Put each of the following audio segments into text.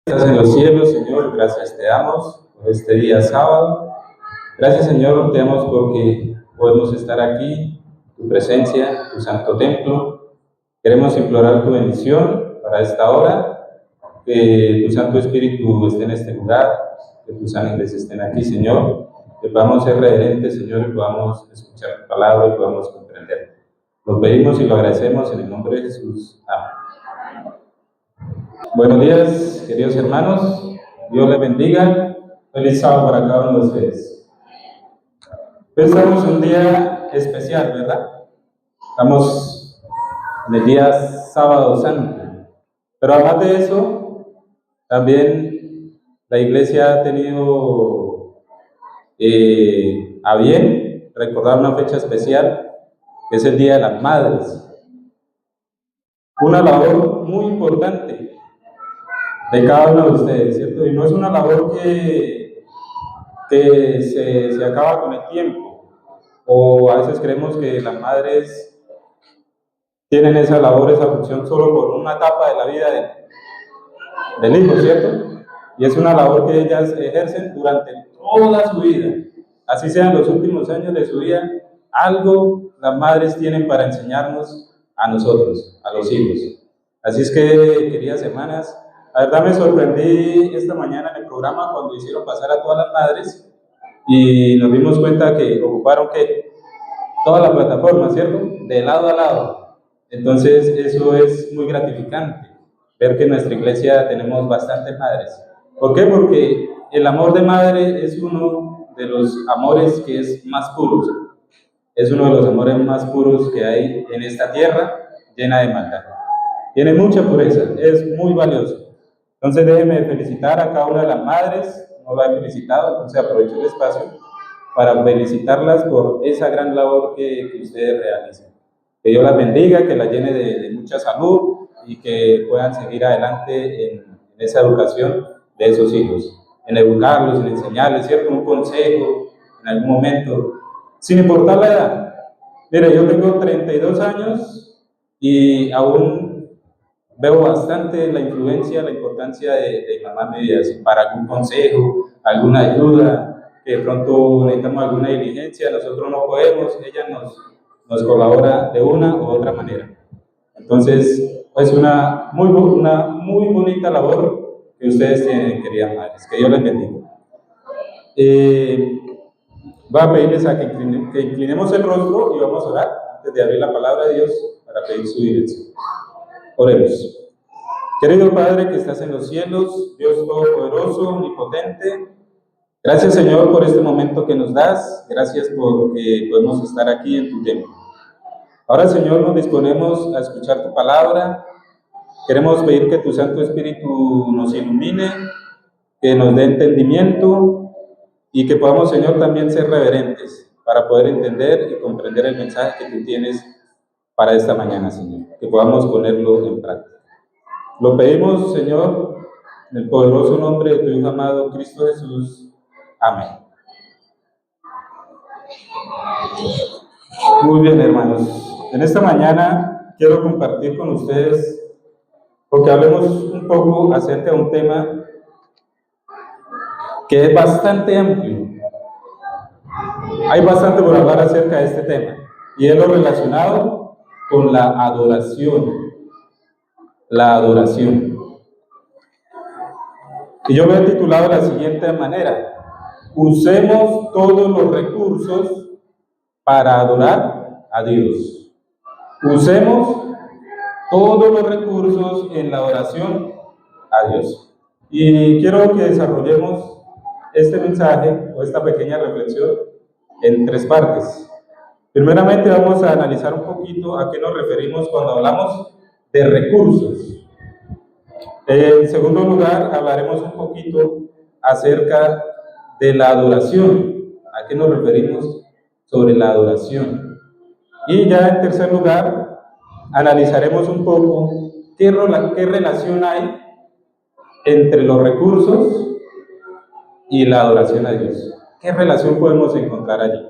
Estás en los cielos, Señor, gracias te damos por este día sábado. Gracias, Señor, te damos porque podemos estar aquí, tu presencia, tu santo templo. Queremos implorar tu bendición para esta hora, que tu Santo Espíritu esté en este lugar, que tus ángeles estén aquí, Señor, que podamos ser reverentes, Señor, y podamos escuchar tu palabra y podamos comprender. Lo pedimos y lo agradecemos en el nombre de Jesús. Amén. Buenos días, queridos hermanos. Dios les bendiga. Feliz sábado para cada uno de ustedes. Pensamos un día especial, ¿verdad? Estamos en el día sábado santo. Pero además de eso, también la iglesia ha tenido a bien recordar una fecha especial, que es el Día de las Madres. Una labor muy importante de cada uno de ustedes, ¿cierto? Y no es una labor que se acaba con el tiempo, o a veces creemos que las madres tienen esa labor, esa función solo por una etapa de la vida del hijo, ¿cierto? Y es una labor que ellas ejercen durante toda su vida, así sean los últimos años de su vida. Algo las madres tienen para enseñarnos a nosotros, a los hijos. Así es que, queridas hermanas, la verdad me sorprendí esta mañana en el programa cuando hicieron pasar a todas las madres y nos dimos cuenta que ocuparon toda la plataforma, ¿cierto? De lado a lado. Entonces eso es muy gratificante, ver que en nuestra iglesia tenemos bastantes madres. ¿Por qué? Porque el amor de madre es uno de los amores que es más puros. Es uno de los amores más puros que hay en esta tierra llena de maldad. Tiene mucha pureza, es muy valioso. Entonces déjenme felicitar a cada una de las madres, no la he felicitado, entonces aprovecho el espacio para felicitarlas por esa gran labor que ustedes realizan. Que Dios las bendiga, que las llene de mucha salud y que puedan seguir adelante en esa educación de esos hijos, en educarlos, en enseñarles, ¿cierto? Un consejo en algún momento, sin importar la edad. Mire, yo tengo 32 años y aún veo bastante la influencia, la importancia de mamá en mi vida, para algún consejo, alguna ayuda, que de pronto necesitamos alguna diligencia, nosotros no podemos, ella nos colabora de una u otra manera. Entonces, es una muy bonita labor que ustedes tienen, queridas madres. Que Dios les bendiga. Voy a pedirles a que inclinemos el rostro y vamos a orar antes de abrir la palabra de Dios para pedir su dirección. Oremos. Querido Padre que estás en los cielos, Dios todopoderoso, omnipotente, gracias, Señor, por este momento que nos das. Gracias porque podemos estar aquí en tu templo. Ahora, Señor, nos disponemos a escuchar tu palabra. Queremos pedir que tu Santo Espíritu nos ilumine, que nos dé entendimiento y que podamos, Señor, también ser reverentes para poder entender y comprender el mensaje que tú tienes para esta mañana, Señor. Que podamos ponerlo en práctica. Lo pedimos, Señor, en el poderoso nombre de tu Hijo amado, Cristo Jesús. Amén. Muy bien, hermanos. En esta mañana quiero compartir con ustedes, porque hablemos un poco acerca de un tema que es bastante amplio. Hay bastante por hablar acerca de este tema, y es lo relacionado con la adoración. La adoración. Y yo lo he titulado de la siguiente manera: usemos todos los recursos para adorar a Dios. Usemos todos los recursos en la adoración a Dios. Y quiero que desarrollemos este mensaje o esta pequeña reflexión en tres partes. Primeramente vamos a analizar un poquito a qué nos referimos cuando hablamos de recursos. En segundo lugar, hablaremos un poquito acerca de la adoración. ¿A qué nos referimos sobre la adoración? Y ya en tercer lugar, analizaremos un poco qué relación hay entre los recursos y la adoración a Dios. ¿Qué relación podemos encontrar allí?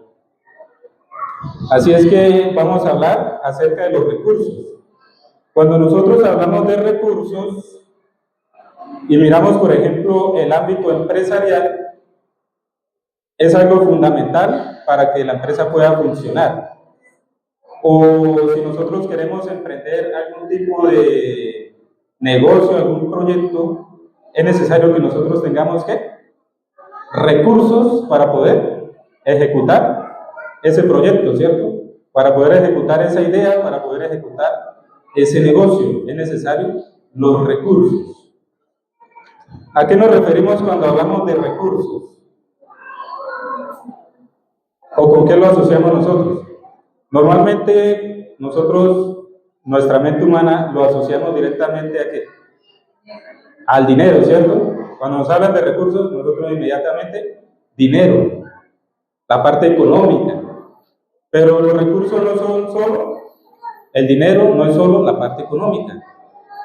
Así es que vamos a hablar acerca de los recursos. Cuando nosotros hablamos de recursos, y miramos, por ejemplo, el ámbito empresarial, es algo fundamental para que la empresa pueda funcionar. O si nosotros queremos emprender algún tipo de negocio, algún proyecto, es necesario que nosotros tengamos ¿qué? Recursos para poder ejecutar ese proyecto, ¿cierto? Para poder ejecutar esa idea, para poder ejecutar ese negocio, es necesario los recursos. ¿A qué nos referimos cuando hablamos de recursos? ¿O con qué lo asociamos nosotros? Normalmente nosotros, nuestra mente humana, lo asociamos directamente ¿a qué? Al dinero, ¿cierto? Cuando nos hablan de recursos, nosotros inmediatamente, dinero, la parte económica. Pero los recursos no son solo, el dinero no es solo la parte económica.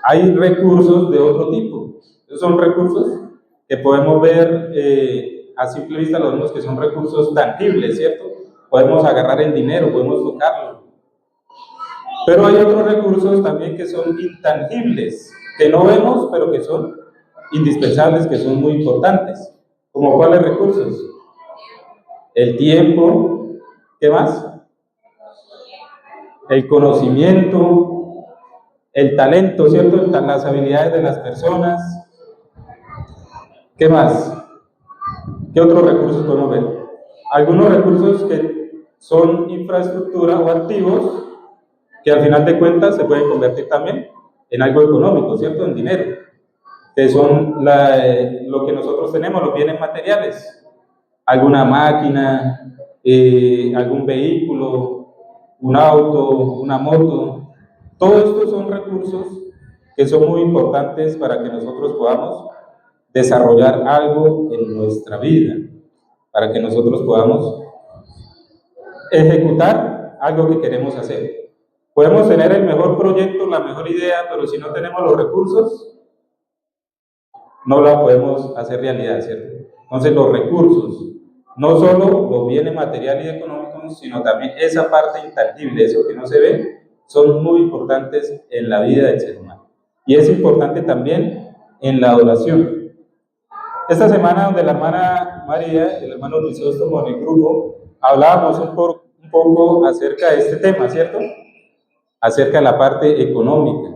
Hay recursos de otro tipo. Esos son recursos que podemos ver a simple vista, los vemos que son recursos tangibles, ¿cierto? Podemos agarrar el dinero, podemos tocarlo. Pero hay otros recursos también que son intangibles, que no vemos, pero que son indispensables, que son muy importantes. ¿Como cuáles recursos? El tiempo, ¿qué más? El conocimiento, el talento, ¿cierto? Las habilidades de las personas. ¿Qué más? ¿Qué otros recursos podemos ver? Algunos recursos que son infraestructura o activos que al final de cuentas se pueden convertir también en algo económico, ¿cierto? En dinero, que son lo que nosotros tenemos, los bienes materiales, alguna máquina, algún vehículo, un auto, una moto. Todos estos son recursos que son muy importantes para que nosotros podamos desarrollar algo en nuestra vida, para que nosotros podamos ejecutar algo que queremos hacer. Podemos tener el mejor proyecto, la mejor idea, pero si no tenemos los recursos, no la podemos hacer realidad, ¿cierto? Entonces los recursos, no solo los bienes materiales y económicos, sino también esa parte intangible, eso que no se ve, son muy importantes en la vida del ser humano. Y es importante también en la adoración. Esta semana, donde la hermana María y el hermano Crisóstomo en el grupo, hablábamos un poco acerca de este tema, ¿cierto? Acerca de la parte económica,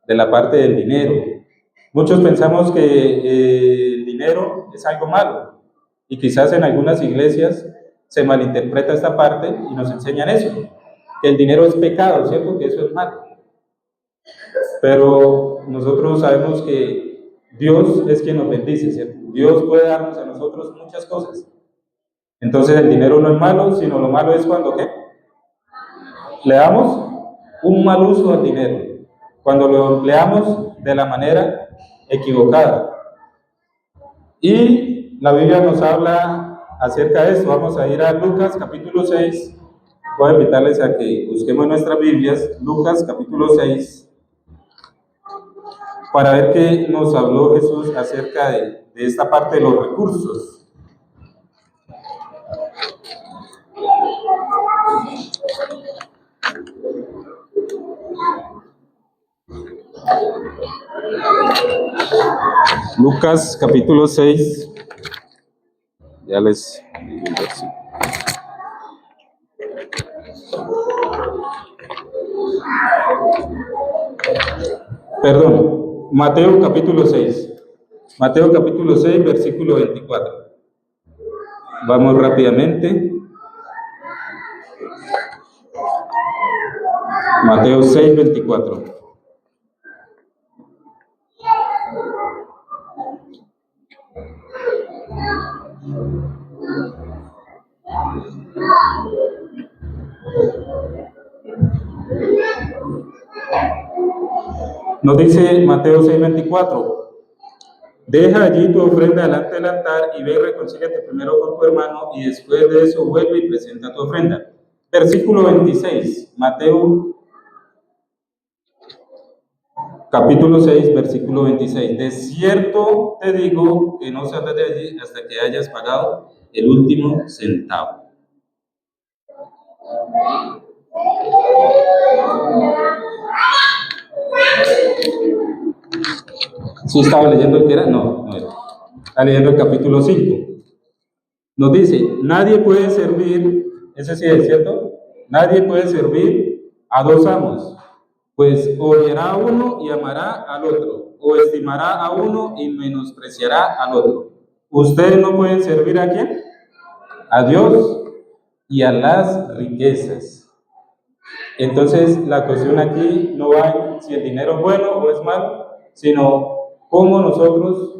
de la parte del dinero. Muchos pensamos que el dinero es algo malo, y quizás en algunas iglesias se malinterpreta esta parte y nos enseñan eso, que el dinero es pecado, ¿cierto? Que eso es malo. Pero nosotros sabemos que Dios es quien nos bendice, ¿cierto? Dios puede darnos a nosotros muchas cosas. Entonces el dinero no es malo, sino lo malo es cuando ¿qué? Le damos un mal uso al dinero, cuando lo empleamos de la manera equivocada. Y la Biblia nos habla acerca de esto. Vamos a ir a Lucas capítulo 6. Voy a invitarles a que busquemos nuestras Biblias, Lucas capítulo 6, para ver qué nos habló Jesús acerca de esta parte de los recursos. Lucas capítulo 6, ya les digo el versículo. Perdón, Mateo capítulo 6. Mateo capítulo 6, versículo 24. Vamos rápidamente. Mateo 6, 24. Nos dice Mateo 6, 24. Deja allí tu ofrenda delante del altar y ve y reconcíliate primero con tu hermano y después de eso vuelve y presenta tu ofrenda. Versículo 26, Mateo capítulo 6, versículo 26. De cierto te digo que no saldrás de allí hasta que hayas pagado el último centavo. ¿Sí estaba leyendo el que era? No, no era. Está leyendo el capítulo 5. Nos dice, nadie puede servir, ese sí es cierto, nadie puede servir a dos amos, pues odiará a uno y amará al otro, o estimará a uno y menospreciará al otro. Ustedes no pueden servir ¿a quién? A Dios y a las riquezas. Entonces, la cuestión aquí no va en si el dinero es bueno o es malo, sino cómo nosotros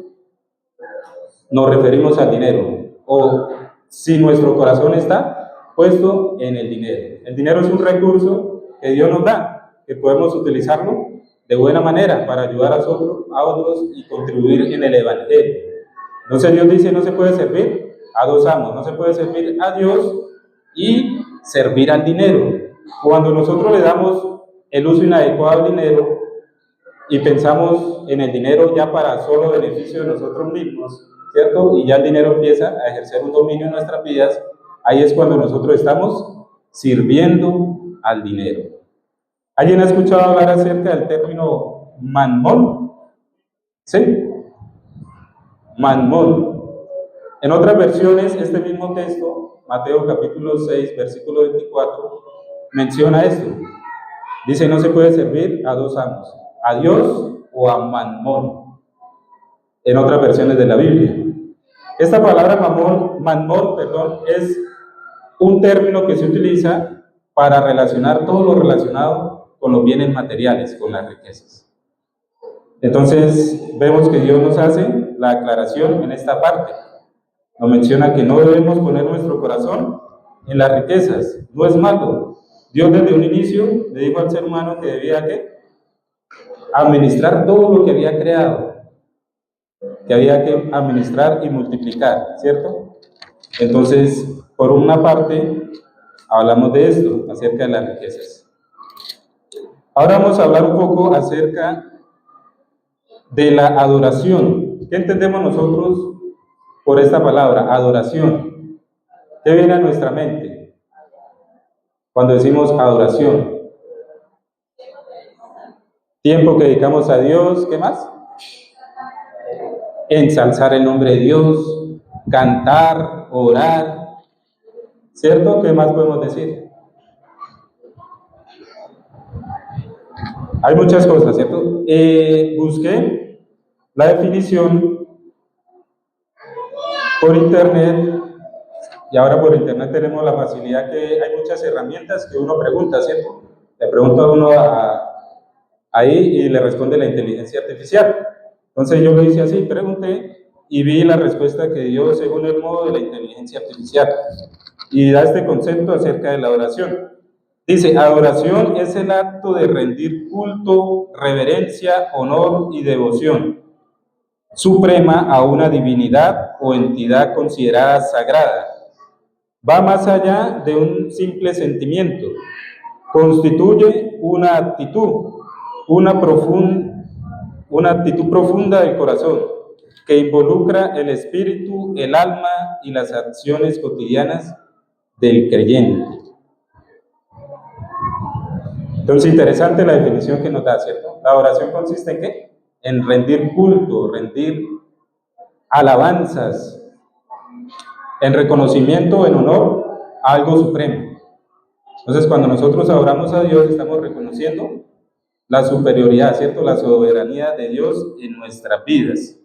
nos referimos al dinero, o si nuestro corazón está puesto en el dinero. El dinero es un recurso que Dios nos da, que podemos utilizarlo de buena manera para ayudar a otros y contribuir en el Evangelio. Entonces Dios dice, no se puede servir a dos amos, no se puede servir a Dios y servir al dinero. Cuando nosotros le damos el uso inadecuado al dinero y pensamos en el dinero ya para solo beneficio de nosotros mismos, ¿cierto? Y ya el dinero empieza a ejercer un dominio en nuestras vidas, ahí es cuando nosotros estamos sirviendo al dinero. ¿Alguien ha escuchado hablar acerca del término mamón? ¿Sí? Mamón. En otras versiones, este mismo texto, Mateo capítulo 6, versículo 24, menciona esto. Dice, no se puede servir a dos amos, a Dios o a Mamón, en otras versiones de la Biblia. Esta palabra mamón, es un término que se utiliza para relacionar todo lo relacionado con los bienes materiales, con las riquezas. Entonces, vemos que Dios nos hace la aclaración en esta parte. Nos menciona que no debemos poner nuestro corazón en las riquezas, no es malo. Dios desde un inicio le dijo al ser humano que debía ¿qué? Administrar todo lo que había creado, que había que administrar y multiplicar, ¿cierto? Entonces, por una parte, hablamos de esto, acerca de las riquezas. Ahora vamos a hablar un poco acerca de la adoración. ¿Qué entendemos nosotros por esta palabra, adoración? ¿Qué viene a nuestra mente cuando decimos adoración? Tiempo que dedicamos a Dios, ¿qué más? Ensalzar el nombre de Dios, cantar, orar, ¿cierto? ¿Qué más podemos decir? Hay muchas cosas, ¿cierto? Busqué la definición por internet, y ahora por internet tenemos la facilidad que hay muchas herramientas que uno pregunta, ¿cierto? Le pregunta a uno ahí y le responde la inteligencia artificial. Entonces yo lo hice así, pregunté y vi la respuesta que dio según el modo de la inteligencia artificial. Y da este concepto acerca de la adoración. Dice, adoración es el acto de rendir culto, reverencia, honor y devoción suprema a una divinidad o entidad considerada sagrada. Va más allá de un simple sentimiento. Constituye una actitud, una actitud profunda del corazón, que involucra el espíritu, el alma y las acciones cotidianas del creyente. Entonces, interesante la definición que nos da, ¿cierto? La oración consiste en ¿qué? En rendir culto, rendir alabanzas, en reconocimiento, en honor a algo supremo. Entonces, cuando nosotros adoramos a Dios, estamos reconociendo la superioridad, ¿cierto? La soberanía de Dios en nuestras vidas.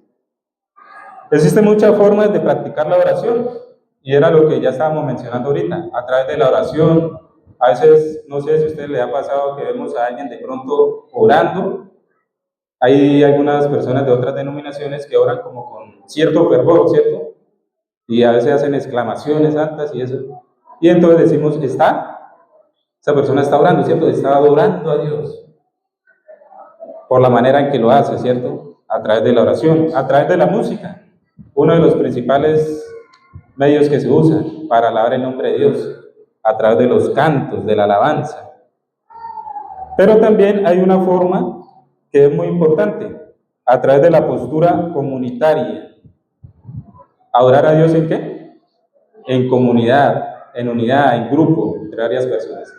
Existen muchas formas de practicar la oración, y era lo que ya estábamos mencionando ahorita, a través de la oración. A veces, no sé si a usted le ha pasado que vemos a alguien de pronto orando. Hay algunas personas de otras denominaciones que oran como con cierto fervor, ¿cierto? Y a veces hacen exclamaciones altas y eso. Y entonces decimos, esa persona está orando, ¿cierto? Está adorando a Dios. Por la manera en que lo hace, ¿cierto? A través de la oración, a través de la música. Uno de los principales medios que se usan para alabar el nombre de Dios, a través de los cantos, de la alabanza. Pero también hay una forma que es muy importante, a través de la postura comunitaria. ¿Adorar a Dios en qué? En comunidad, en unidad, en grupo, entre varias personas.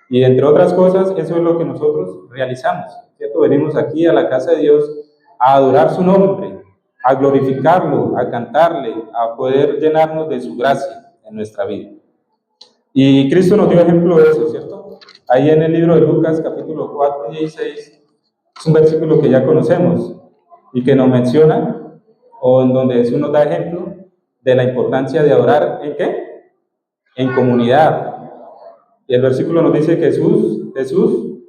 Y entre otras cosas, eso es lo que nosotros realizamos, ¿cierto? Venimos aquí a la casa de Dios a adorar su nombre, a glorificarlo, a cantarle, a poder llenarnos de su gracia en nuestra vida. Y Cristo nos dio ejemplo de eso, ¿cierto? Ahí en el libro de Lucas, capítulo 4, 16, es un versículo que ya conocemos y que nos menciona, o en donde Jesús nos da ejemplo de la importancia de adorar, ¿en qué? En comunidad. Y el versículo nos dice que Jesús,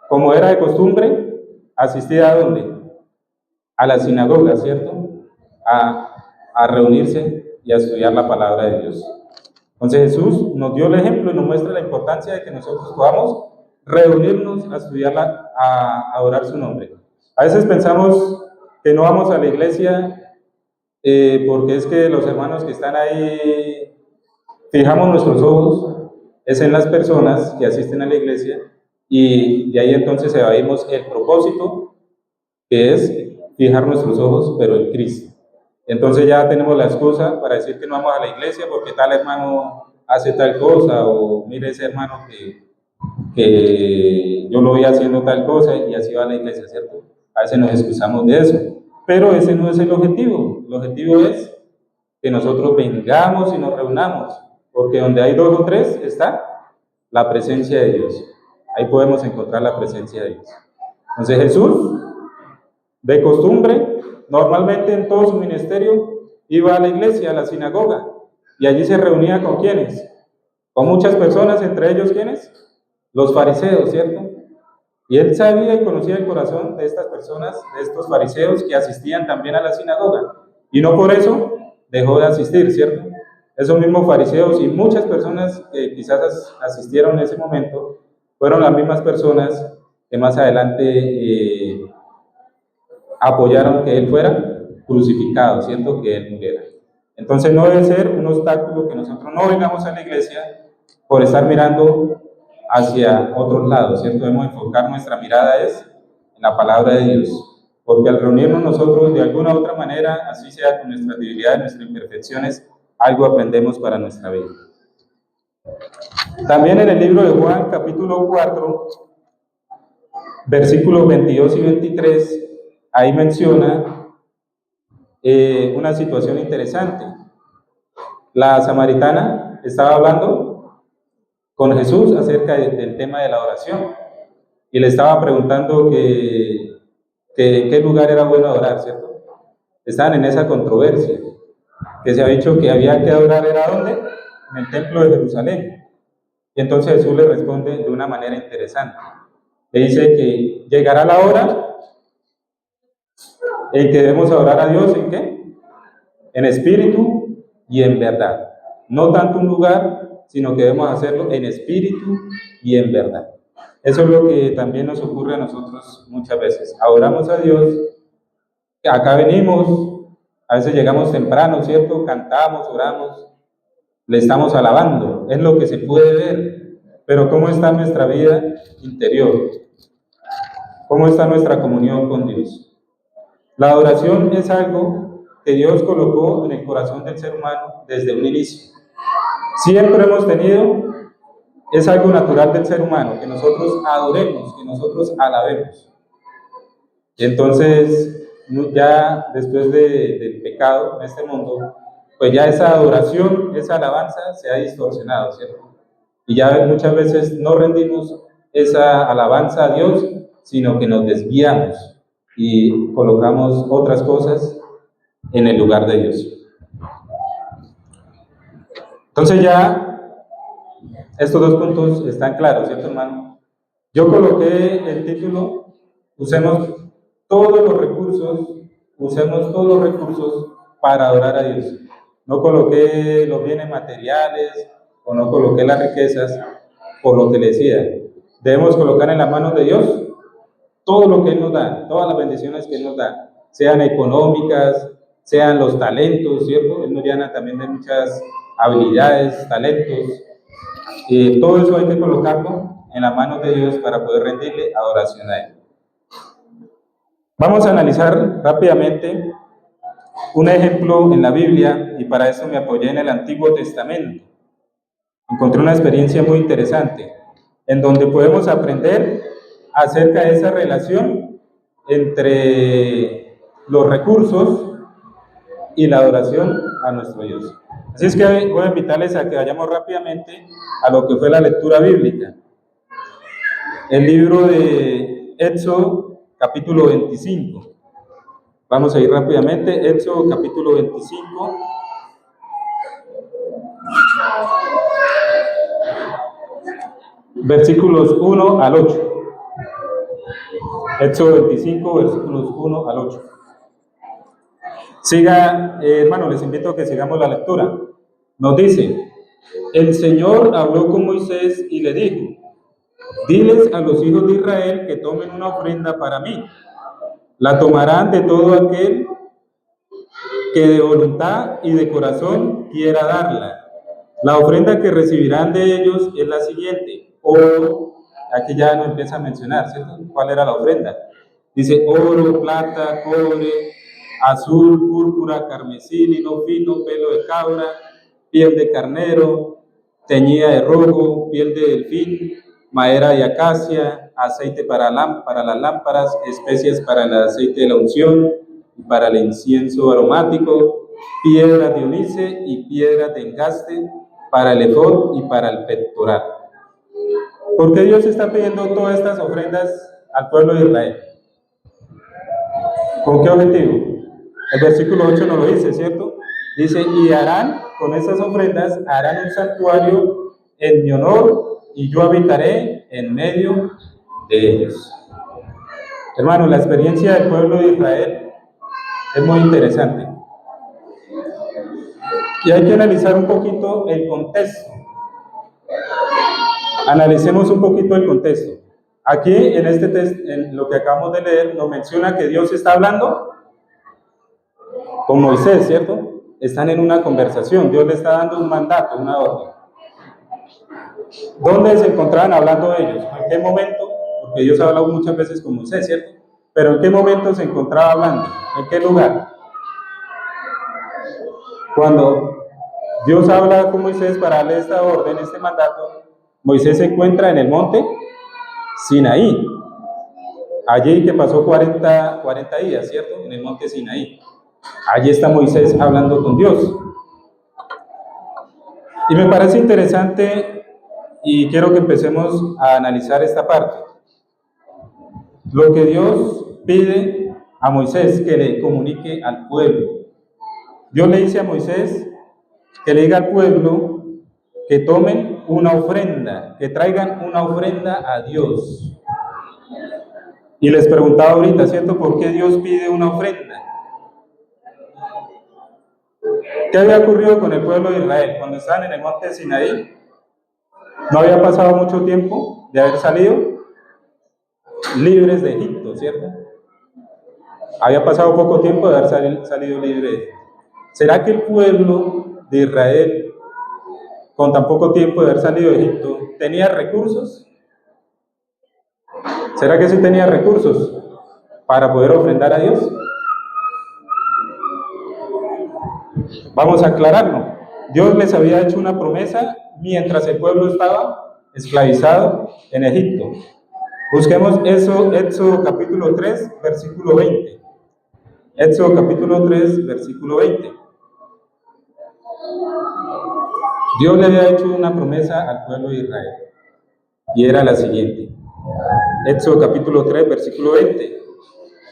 como era de costumbre, asistía ¿a dónde? A la sinagoga, ¿cierto? A reunirse y a estudiar la palabra de Dios. Entonces Jesús nos dio el ejemplo y nos muestra la importancia de que nosotros podamos reunirnos a estudiarla, a adorar su nombre. A veces pensamos que no vamos a la iglesia porque es que los hermanos que están ahí, fijamos nuestros ojos, es en las personas que asisten a la iglesia y de ahí entonces evadimos el propósito, que es fijar nuestros ojos, pero en Cristo. Entonces ya tenemos la excusa para decir que no vamos a la iglesia porque tal hermano hace tal cosa, o mire ese hermano que yo lo voy haciendo tal cosa y así va a la iglesia, ¿cierto? A veces nos excusamos de eso, pero ese no es el objetivo. El objetivo es que nosotros vengamos y nos reunamos, porque donde hay 2 o 3 está la presencia de Dios. Ahí podemos encontrar la presencia de Dios. Entonces Jesús, de costumbre, normalmente en todo su ministerio, iba a la iglesia, a la sinagoga, y allí se reunía ¿con quiénes? Con muchas personas, entre ellos ¿quiénes? Los fariseos, ¿cierto? Y él sabía y conocía el corazón de estas personas, de estos fariseos que asistían también a la sinagoga, y no por eso dejó de asistir, ¿cierto? Esos mismos fariseos y muchas personas que quizás asistieron en ese momento, fueron las mismas personas que más adelante apoyaron que él fuera crucificado, ¿cierto? Que él muriera. Entonces no debe ser un obstáculo que nosotros no vengamos a la iglesia por estar mirando hacia otros lados, ¿cierto? Debemos enfocar nuestra mirada en la palabra de Dios, porque al reunirnos nosotros de alguna u otra manera, así sea con nuestras debilidades, nuestras imperfecciones, algo aprendemos para nuestra vida. También en el libro de Juan, capítulo 4, versículos 22 y 23, ahí menciona una situación interesante. La samaritana estaba hablando con Jesús acerca del tema de la oración y le estaba preguntando que en qué lugar era bueno adorar, ¿cierto? Estaban en esa controversia, que se ha dicho que había que adorar, ¿era dónde? En el templo de Jerusalén. Y entonces Jesús le responde de una manera interesante. Le dice que llegará la hora en que debemos adorar a Dios, ¿en qué? En espíritu y en verdad. No tanto un lugar, sino que debemos hacerlo en espíritu y en verdad. Eso es lo que también nos ocurre a nosotros muchas veces. Adoramos a Dios, acá venimos, a veces llegamos temprano, ¿cierto? Cantamos, oramos, le estamos alabando, es lo que se puede ver. Pero ¿cómo está nuestra vida interior? ¿Cómo está nuestra comunión con Dios? La adoración es algo que Dios colocó en el corazón del ser humano desde un inicio. Siempre hemos tenido, es algo natural del ser humano, que nosotros adoremos, que nosotros alabemos. Y entonces, ya después del pecado en este mundo, pues ya esa adoración, esa alabanza se ha distorsionado, ¿cierto? Y ya muchas veces no rendimos esa alabanza a Dios, sino que nos desviamos y colocamos otras cosas en el lugar de Dios. Entonces ya estos 2 puntos están claros, ¿cierto, hermano? Yo coloqué el título, usemos todos los recursos para adorar a Dios. No coloqué los bienes materiales o no coloqué las riquezas por lo que le decía. Debemos colocar en las manos de Dios todo lo que Él nos da, todas las bendiciones que Él nos da, sean económicas, sean los talentos, ¿cierto? Él nos llena también de muchas habilidades, talentos. Todo eso hay que colocarlo en las manos de Dios para poder rendirle adoración a Él. Vamos a analizar rápidamente un ejemplo en la Biblia y para eso me apoyé en el Antiguo Testamento. Encontré una experiencia muy interesante en donde podemos aprender acerca de esa relación entre los recursos y la adoración a nuestro Dios. Así es que voy a invitarles a que vayamos rápidamente a lo que fue la lectura bíblica. El libro de Éxodo, capítulo 25. Vamos a ir rápidamente, Éxodo, capítulo 25. Versículos 1 al 8. Éxodo 25, versículos 1 al 8. Siga, hermano, les invito a que sigamos la lectura. Nos dice: el Señor habló con Moisés y le dijo: diles a los hijos de Israel que tomen una ofrenda para mí. La tomarán de todo aquel que de voluntad y de corazón quiera darla. La ofrenda que recibirán de ellos es la siguiente: oro. Aquí ya nos empieza a mencionar, ¿cierto?, cuál era la ofrenda. Dice: oro, plata, cobre, azul, púrpura, carmesí, lino fino, pelo de cabra, piel de carnero, teñida de rojo, piel de delfín, madera de acacia, aceite para las lámparas, especias para el aceite de la unción, para el incienso aromático, piedras de ónice y piedras de engaste para el efod y para el pectoral. ¿Por qué Dios está pidiendo todas estas ofrendas al pueblo de Israel? ¿Con qué objetivo? El versículo 8 nos lo dice, ¿cierto? Dice: y harán con esas ofrendas, harán un santuario en mi honor, y yo habitaré en medio de ellos. Hermanos, la experiencia del pueblo de Israel es muy interesante. Y hay que analizar un poquito el contexto. Analicemos un poquito el contexto. Aquí, en este texto, en lo que acabamos de leer, nos menciona que Dios está hablando con Moisés, ¿cierto? Están en una conversación, Dios le está dando un mandato, una orden. ¿Dónde se encontraban hablando ellos? ¿En qué momento? Porque Dios ha hablado muchas veces con Moisés, ¿cierto? Pero ¿en qué momento se encontraba hablando? ¿En qué lugar? Cuando Dios habla con Moisés para darle esta orden, este mandato, Moisés se encuentra en el monte Sinaí. Allí que pasó 40 días, ¿cierto? En el monte Sinaí. Allí está Moisés hablando con Dios. Y me parece interesante y quiero que empecemos a analizar esta parte. Lo que Dios pide a Moisés que le comunique al pueblo. Dios le dice a Moisés que le diga al pueblo que tomen una ofrenda, que traigan una ofrenda a Dios. Y les preguntaba ahorita, ¿cierto?, ¿por qué Dios pide una ofrenda? ¿Qué había ocurrido con el pueblo de Israel cuando estaban en el monte de Sinaí? No había pasado mucho tiempo de haber salido libres de Egipto, ¿cierto? Había pasado poco tiempo de haber salido libre de Egipto. ¿Será que el pueblo de Israel, con tan poco tiempo de haber salido de Egipto, tenía recursos? ¿Será que sí tenía recursos para poder ofrendar a Dios? Vamos a aclararlo. Dios les había hecho una promesa mientras el pueblo estaba esclavizado en Egipto. Busquemos eso, Éxodo capítulo 3, versículo 20. Éxodo capítulo 3, versículo 20. Dios le había hecho una promesa al pueblo de Israel y era la siguiente. Éxodo capítulo 3, versículo 20.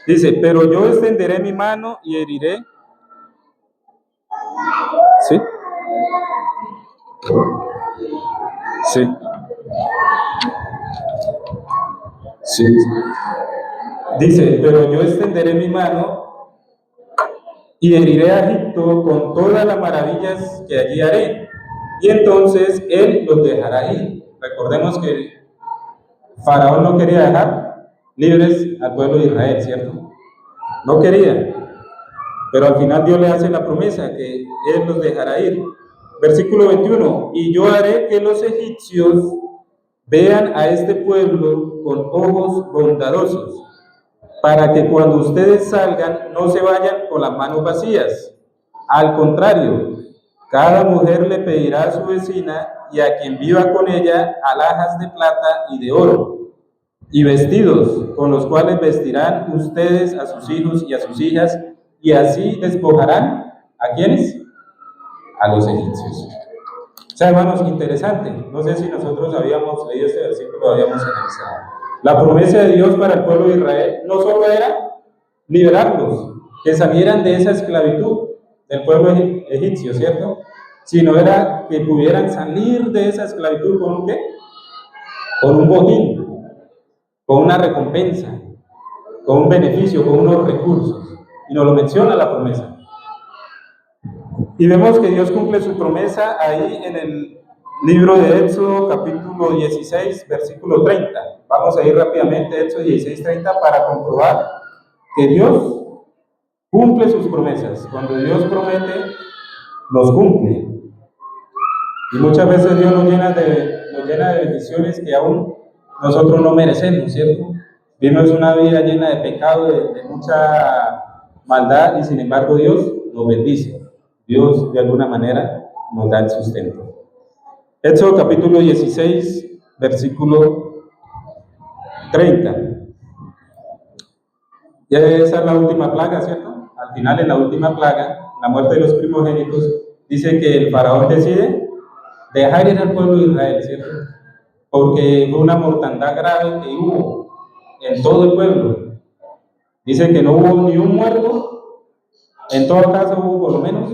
Dice: pero yo extenderé mi mano y heriré. ¿Sí? Sí. Sí. Dice: pero yo extenderé mi mano y heriré a Egipto con todas las maravillas que allí haré, y entonces él los dejará ir. Recordemos que Faraón no quería dejar libres al pueblo de Israel, ¿cierto? No quería, pero al final Dios le hace la promesa que él los dejará ir. Versículo 21: y yo haré que los egipcios vean a este pueblo con ojos bondadosos, para que cuando ustedes salgan no se vayan con las manos vacías. Al contrario, cada mujer le pedirá a su vecina y a quien viva con ella alhajas de plata y de oro. y vestidos, con los cuales vestirán ustedes a sus hijos y a sus hijas, y así despojarán, ¿a quiénes? A los egipcios. O sea, hermanos, interesante. No sé si nosotros habíamos leído este versículo, lo habíamos analizado. La promesa de Dios para el pueblo de Israel no solo era liberarlos, que salieran de esa esclavitud del pueblo egipcio, ¿cierto? Sino era que pudieran salir de esa esclavitud ¿con qué? Con un botín, con una recompensa, con un beneficio, con unos recursos. Y nos lo menciona la promesa. Y vemos que Dios cumple su promesa ahí en el libro de Éxodo, capítulo 16, versículo 30. Vamos a ir rápidamente a Éxodo 16, 30 para comprobar que Dios cumple sus promesas. Cuando Dios promete, los cumple. Y muchas veces Dios nos llena de bendiciones que aún nosotros no merecemos, ¿cierto? Vivimos una vida llena de pecado, de mucha maldad, y sin embargo Dios nos bendice. Dios de alguna manera nos da el sustento. Éxodo capítulo 16, versículo 30. Ya esa es la última plaga, ¿cierto? Al final, en la última plaga, la muerte de los primogénitos, dice que el faraón decide dejar ir al pueblo de Israel, ¿cierto? Porque fue una mortandad grave que hubo en todo el pueblo. Dice que no hubo ni un muerto, en toda casa hubo por lo menos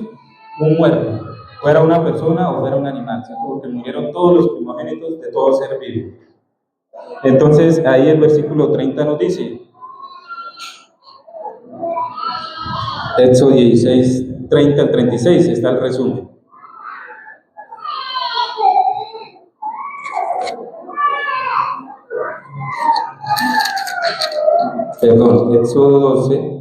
un muerto, fuera una persona o fuera un animal, ¿cierto? Porque murieron todos los primogénitos de todo ser vivo. Entonces ahí el versículo 30 nos dice, Éxodo 16, 30 al 36, está el resumen. Perdón, Éxodo 12.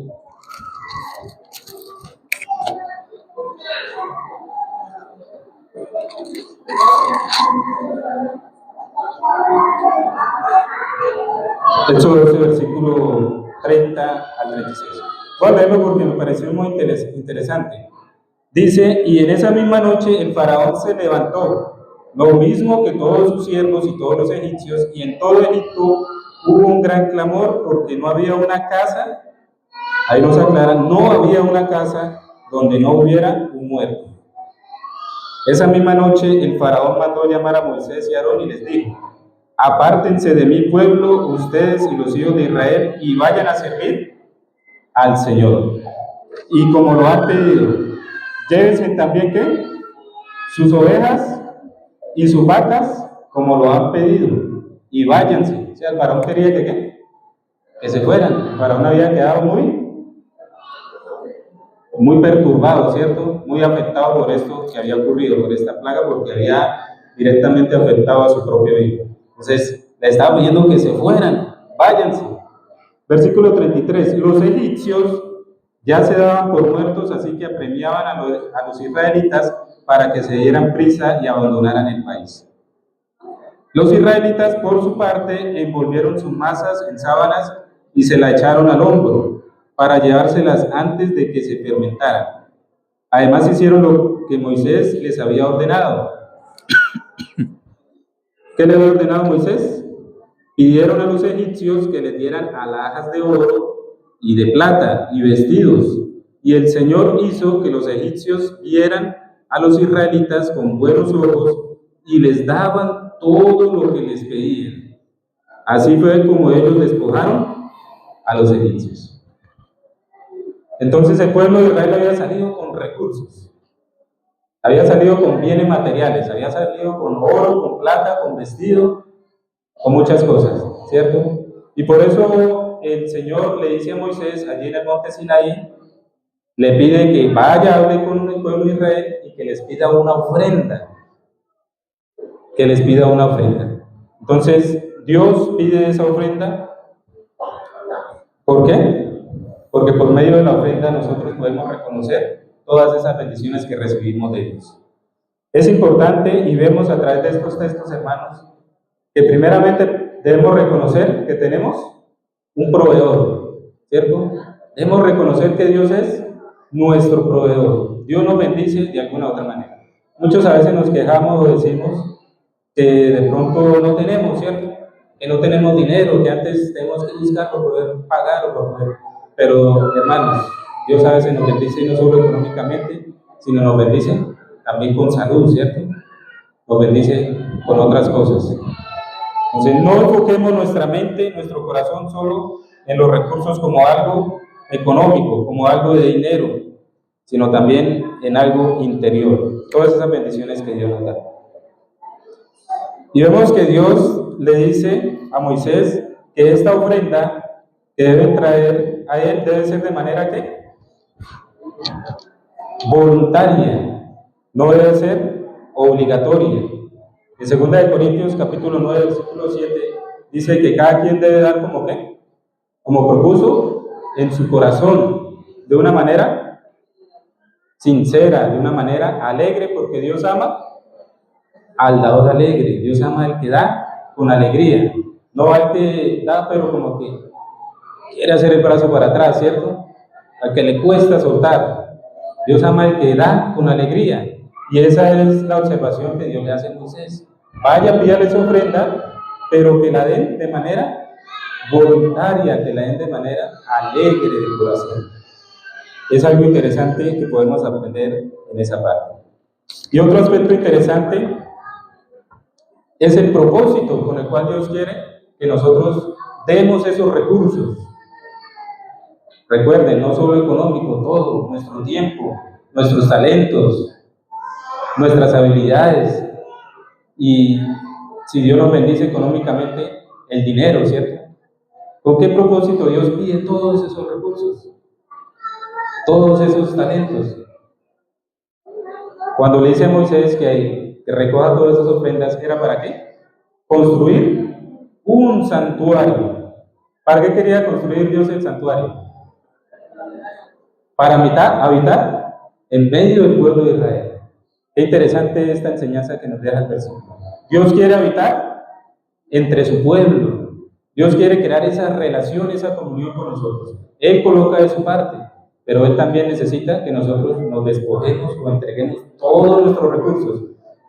Éxodo 12, versículo 30 al 36. Voy a leerlo porque me pareció muy interesante. Dice, y en esa misma noche el faraón se levantó, lo mismo que todos sus siervos y todos los egipcios, y en todo Egipto hubo un gran clamor porque no había una casa, ahí nos aclaran, no había una casa donde no hubiera un muerto. Esa misma noche el faraón mandó llamar a Moisés y a Aarón y les dijo, apártense de mi pueblo, ustedes y los hijos de Israel, y vayan a servir al Señor. Y como lo han pedido, llévense también ¿qué? Sus ovejas y sus vacas, como lo han pedido, y váyanse. O sea, el faraón quería que ¿qué? Que se fueran. El faraón había quedado muy perturbado, ¿cierto? Muy afectado por esto que había ocurrido, por esta plaga, porque había directamente afectado a su propio hijo. Entonces, le estaba pidiendo que se fueran, váyanse. Versículo 33, los egipcios ya se daban por muertos, así que apremiaban a los israelitas para que se dieran prisa y abandonaran el país. Los israelitas, por su parte, envolvieron sus masas en sábanas y se la echaron al hombro para llevárselas antes de que se fermentaran. Además hicieron lo que Moisés les había ordenado. ¿Qué le había ordenado Moisés? Pidieron a los egipcios que les dieran alhajas de oro y de plata y vestidos. Y el Señor hizo que los egipcios vieran a los israelitas con buenos ojos y les daban todo lo que les pedían. Así fue como ellos despojaron a los egipcios. Entonces el pueblo de Israel había salido con recursos. Había salido con bienes materiales, había salido con oro, con plata, con vestido, con muchas cosas, ¿cierto? Y por eso el Señor le dice a Moisés, allí en el monte Sinaí, le pide que vaya, hable con el pueblo de Israel y que les pida una ofrenda. Que les pida una ofrenda. Entonces, Dios pide esa ofrenda. ¿Por qué? Porque por medio de la ofrenda nosotros podemos reconocer todas esas bendiciones que recibimos de Dios. Es importante, y vemos a través de estos textos, hermanos, que primeramente debemos reconocer que tenemos un proveedor, ¿cierto? Debemos reconocer que Dios es nuestro proveedor. Dios nos bendice de alguna u otra manera. Muchos a veces nos quejamos o decimos que de pronto no tenemos, ¿cierto? que no tenemos dinero, que antes tenemos que buscar para poder pagar o para poder... Pero, hermanos, Dios a veces nos bendice no solo económicamente, sino nos bendice también con salud, ¿cierto? Nos bendice con otras cosas. Entonces, no enfoquemos nuestra mente, nuestro corazón solo en los recursos como algo económico, como algo de dinero, sino también en algo interior. Todas esas bendiciones que Dios nos da. Y vemos que Dios le dice a Moisés que esta ofrenda que deben traer a él debe ser de manera que voluntaria, no debe ser obligatoria. En 2 Corintios capítulo 9, versículo 7, dice que cada quien debe dar como qué, como propuso en su corazón, de una manera sincera, de una manera alegre, porque Dios ama al dador alegre. Dios ama al que da con alegría, no al que da pero como que quiere hacer el brazo para atrás, ¿cierto? Al que le cuesta soltar. Dios ama al que da con alegría, y esa es la observación que Dios le hace a Moisés. Vaya, pídale su ofrenda, pero que la den de manera voluntaria, que la den de manera alegre del corazón. Es algo interesante que podemos aprender en esa parte. Y otro aspecto interesante es el propósito con el cual Dios quiere que nosotros demos esos recursos. Recuerden, no solo económico, todo, nuestro tiempo, nuestros talentos, nuestras habilidades. Y si Dios nos bendice económicamente, el dinero, ¿cierto? ¿Con qué propósito Dios pide todos esos recursos? Todos esos talentos. Cuando le dice a Moisés que recoja todas esas ofrendas, ¿era para qué? Construir un santuario. ¿Para qué quería construir Dios el santuario? Para habitar en medio del pueblo de Israel. Qué interesante esta enseñanza que nos deja el versículo. Dios quiere habitar entre su pueblo. Dios quiere crear esa relación, esa comunión con nosotros. Él coloca de su parte, pero Él también necesita que nosotros nos despojemos o entreguemos todos nuestros recursos,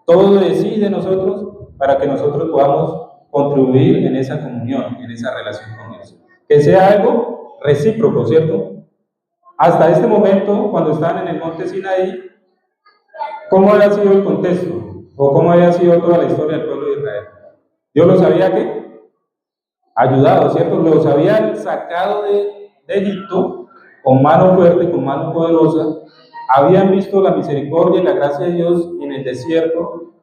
todo de sí de nosotros, para que nosotros podamos contribuir en esa comunión, en esa relación con Dios. Que sea algo recíproco, ¿cierto? Hasta este momento, cuando estaban en el monte Sinaí, ¿cómo había sido el contexto? ¿O cómo había sido toda la historia del pueblo de Israel? Dios los había ayudado, ¿cierto? Los habían sacado de Egipto con mano fuerte, con mano poderosa. Habían visto la misericordia y la gracia de Dios en el desierto,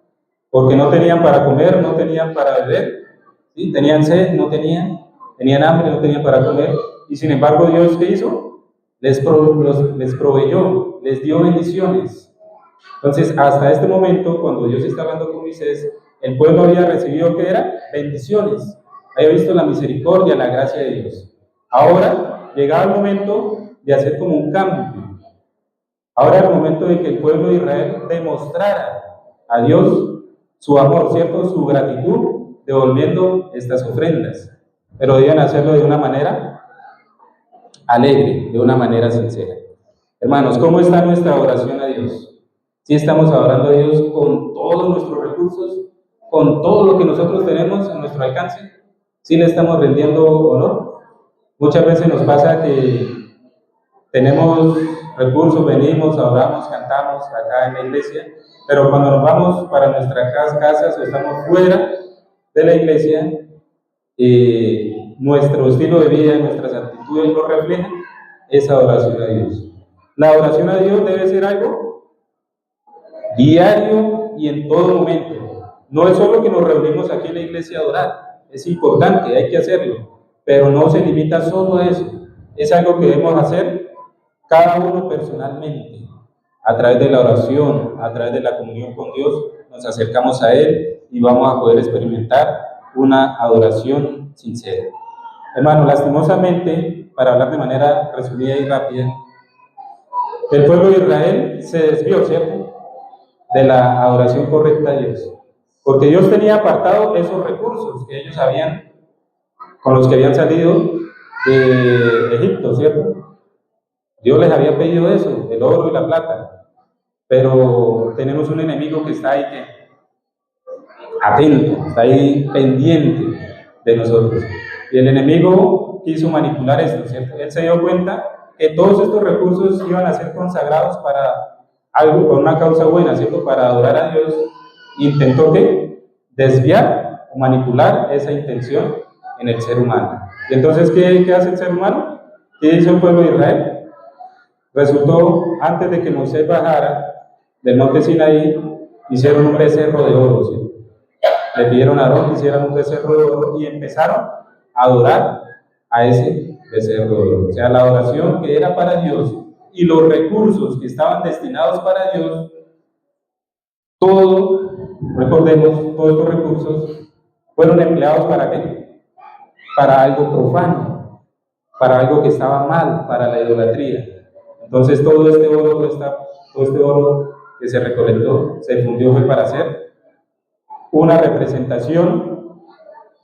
porque no tenían para comer, no tenían para beber, ¿sí? Tenían sed, no tenían hambre, no tenían para comer. Y sin embargo, Dios, ¿qué hizo? Les proveyó, les dio bendiciones. Entonces, hasta este momento, cuando Dios está hablando con Moisés, el pueblo había recibido, ¿qué era? Bendiciones. Había visto la misericordia, la gracia de Dios. Ahora, llegaba el momento de hacer como un cambio. Ahora era el momento de que el pueblo de Israel demostrara a Dios su amor, ¿cierto? Su gratitud, devolviendo estas ofrendas. Pero debían hacerlo de una manera alegre, de una manera sincera. Hermanos, ¿cómo está nuestra oración a Dios? ¿Sí estamos adorando a Dios con todos nuestros recursos, con todo lo que nosotros tenemos a nuestro alcance? ¿Sí le estamos rindiendo o no? Muchas veces nos pasa que tenemos recursos, venimos, adoramos, cantamos acá en la iglesia, pero cuando nos vamos para nuestras casas o estamos fuera de la iglesia, nuestro estilo de vida, nuestras actitudes no reflejan esa adoración a Dios. La oración a Dios debe ser algo diario y en todo momento. No es solo que nos reunimos aquí en la iglesia a adorar, es importante, hay que hacerlo, pero no se limita solo a eso. Es algo que debemos hacer cada uno personalmente. A través de la oración, a través de la comunión con Dios, nos acercamos a Él y vamos a poder experimentar una adoración sincera. Hermano, lastimosamente, para hablar de manera resumida y rápida, el pueblo de Israel se desvió, ¿cierto?, de la adoración correcta a Dios, porque Dios tenía apartado esos recursos que ellos con los que habían salido de Egipto, ¿cierto? Dios les había pedido eso, el oro y la plata, pero tenemos un enemigo que está ahí atento, está ahí pendiente, de nosotros. Y el enemigo quiso manipular esto, ¿cierto? Él se dio cuenta que todos estos recursos iban a ser consagrados para algo, por una causa buena, ¿cierto? Para adorar a Dios. Intentó que desviar o manipular esa intención en el ser humano. Y entonces, ¿qué hace el ser humano? ¿Qué hizo el pueblo de Israel? Resultó, antes de que Moisés bajara del monte Sinaí, hicieron un becerro de oro, ¿sí? Le pidieron a Aarón que hicieran un becerro de oro y empezaron a adorar a ese becerro de oro. O sea, la adoración que era para Dios y los recursos que estaban destinados para Dios, todo, recordemos, todos estos recursos fueron empleados ¿para qué? Para algo profano, para algo que estaba mal, para la idolatría. Entonces todo este oro que se recolectó, se fundió fue para hacer una representación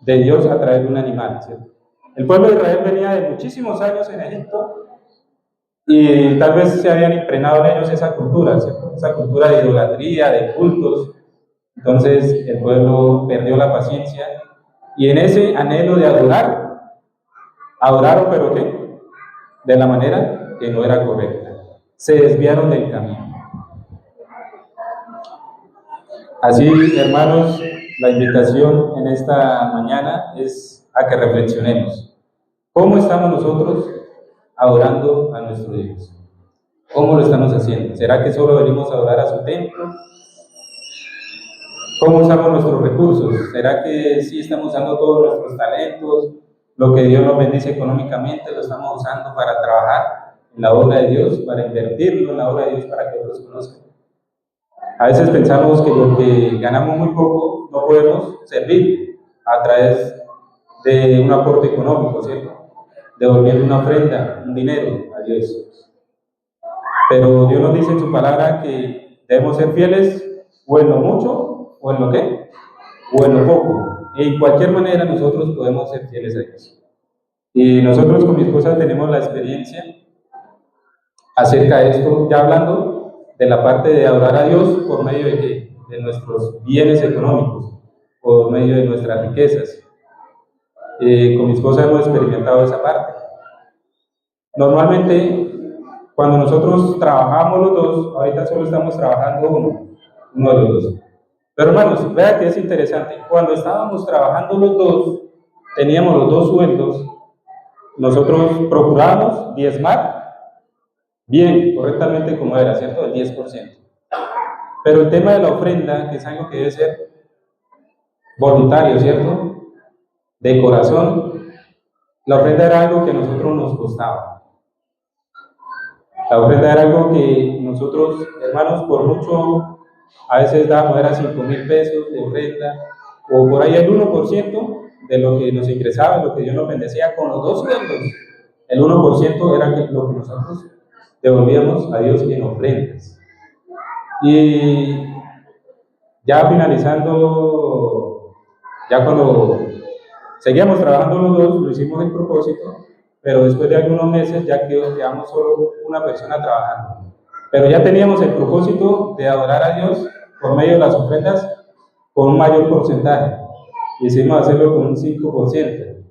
de Dios a través de un animal, ¿cierto? El pueblo de Israel venía de muchísimos años en Egipto y tal vez se habían impregnado en ellos esa cultura, ¿cierto? Esa cultura de idolatría, de cultos. Entonces el pueblo perdió la paciencia y en ese anhelo de adoraron, pero ¿qué? De la manera que no era correcta. Se desviaron del camino. Así, hermanos, la invitación en esta mañana es a que reflexionemos. ¿Cómo estamos nosotros adorando a nuestro Dios? ¿Cómo lo estamos haciendo? ¿Será que solo venimos a adorar a su templo? ¿Cómo usamos nuestros recursos? ¿Será que sí estamos usando todos nuestros talentos? Lo que Dios nos bendice económicamente lo estamos usando para trabajar en la obra de Dios, para invertirlo en la obra de Dios para que otros conozcan. A veces pensamos que lo que ganamos muy poco no podemos servir a través de un aporte económico, ¿cierto? Devolviendo una ofrenda, un dinero a Dios. Pero Dios nos dice en su palabra que debemos ser fieles o en lo mucho, o en lo qué, o en lo poco. En cualquier manera nosotros podemos ser fieles a Dios. Y nosotros con mi esposa tenemos la experiencia acerca de esto, ya hablando de la parte de adorar a Dios por medio de nuestros bienes económicos, por medio de nuestras riquezas. Con mi esposa hemos experimentado esa parte. Normalmente, cuando nosotros trabajamos los dos, ahorita solo estamos trabajando uno de los dos. Pero hermanos, vea que es interesante. Cuando estábamos trabajando los dos, teníamos los dos sueldos, nosotros procurábamos diezmar bien, correctamente como era, ¿cierto? El 10%. Pero el tema de la ofrenda, que es algo que debe ser voluntario, ¿cierto? De corazón, la ofrenda era algo que a nosotros nos costaba. La ofrenda era algo que nosotros, hermanos, por mucho, a veces dábamos, era 5,000 pesos de ofrenda, o por ahí el 1% de lo que nos ingresaba, lo que Dios nos bendecía con los dos sueldos. El 1% era lo que nosotros devolvíamos a Dios en ofrendas. Y ya finalizando, ya cuando seguíamos trabajando los dos, lo hicimos en propósito, pero después de algunos meses ya quedamos solo una persona trabajando. Pero ya teníamos el propósito de adorar a Dios por medio de las ofrendas con un mayor porcentaje. Decidimos hacerlo con un 5%.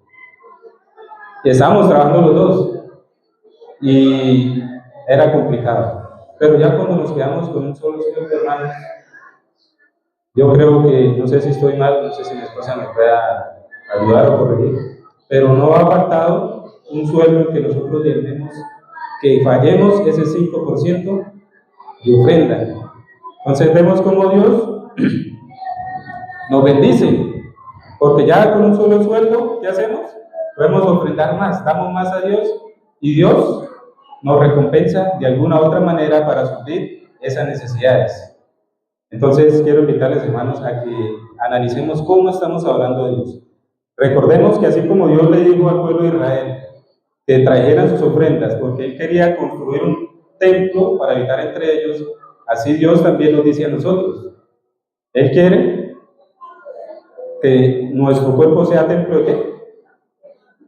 Y estábamos trabajando los dos. Y era complicado. Pero ya cuando nos quedamos con un solo sueldo, hermanos, yo creo que, no sé si estoy mal, no sé si mi esposa me pueda ayudar o corregir, pero no ha faltado un sueldo en que nosotros debemos que fallemos ese 5% de ofrenda. Entonces vemos cómo Dios nos bendice, porque ya con un solo sueldo, ¿qué hacemos? Podemos ofrendar más, damos más a Dios y Dios nos recompensa de alguna otra manera para suplir esas necesidades. Entonces quiero invitarles, hermanos, a que analicemos cómo estamos hablando de Dios. Recordemos que así como Dios le dijo al pueblo de Israel que trajeran sus ofrendas porque Él quería construir un templo para habitar entre ellos, así Dios también nos dice a nosotros. Él quiere que nuestro cuerpo sea templo ¿de qué?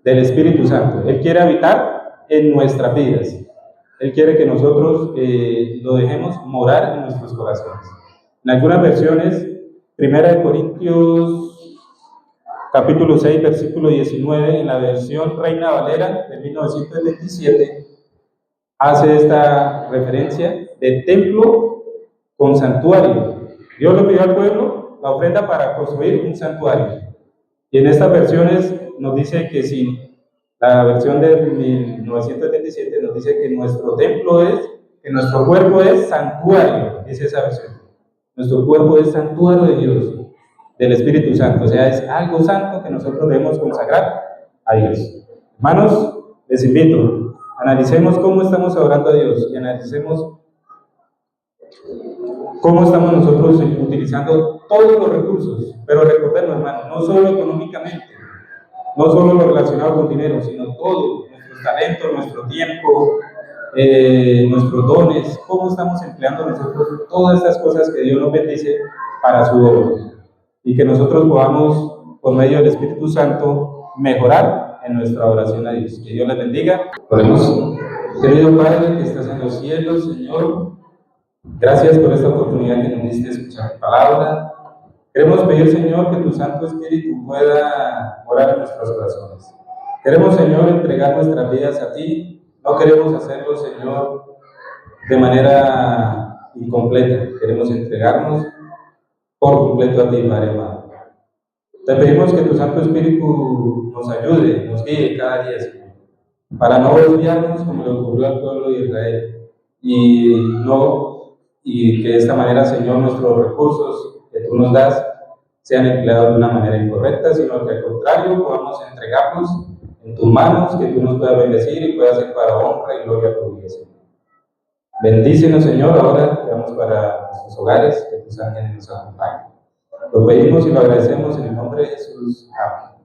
Del Espíritu Santo. Él quiere habitar en nuestras vidas. Él quiere que nosotros lo dejemos morar en nuestros corazones. En algunas versiones, 1 Corintios capítulo 6, versículo 19, en la versión Reina Valera de 1927, hace esta referencia de templo con santuario. Dios le pidió al pueblo la ofrenda para construir un santuario. Y en estas versiones nos dice que si la versión de 1977 nos dice que nuestro templo que nuestro cuerpo es santuario, dice esa versión. Nuestro cuerpo es santuario de Dios, del Espíritu Santo, o sea, es algo santo que nosotros debemos consagrar a Dios. Hermanos, les invito, analicemos cómo estamos adorando a Dios y analicemos cómo estamos nosotros utilizando todos los recursos, pero recordemos, hermanos, no solo económicamente, no solo lo relacionado con dinero, sino todo, nuestros talentos, nuestro tiempo, nuestros dones, cómo estamos empleando nosotros todas estas cosas que Dios nos bendice para su obra, y que nosotros podamos, por medio del Espíritu Santo, mejorar en nuestra oración a Dios. Que Dios les bendiga. Oremos. Querido Padre que estás en los cielos, Señor, gracias por esta oportunidad que nos diste de escuchar tu palabra. Queremos pedir, Señor, que tu Santo Espíritu pueda morar en nuestros corazones. Queremos, Señor, entregar nuestras vidas a ti. No queremos hacerlo, Señor, de manera incompleta. Queremos entregarnos por completo a ti, Padre amado. Te pedimos que tu Santo Espíritu nos ayude, nos guíe cada día, Señor, para no desviarnos como le ocurrió al pueblo de Israel, y que de esta manera, Señor, nuestros recursos que tú nos das sean empleados de una manera incorrecta, sino que al contrario podamos entregarlos en tus manos, que tú nos puedas bendecir y puedas ser para honra y gloria a tu vida, Señor. Bendícenos, Señor, ahora que vamos para nuestros hogares, que tus ángeles nos acompañen. Lo pedimos y lo agradecemos en el nombre de Jesús. Amén.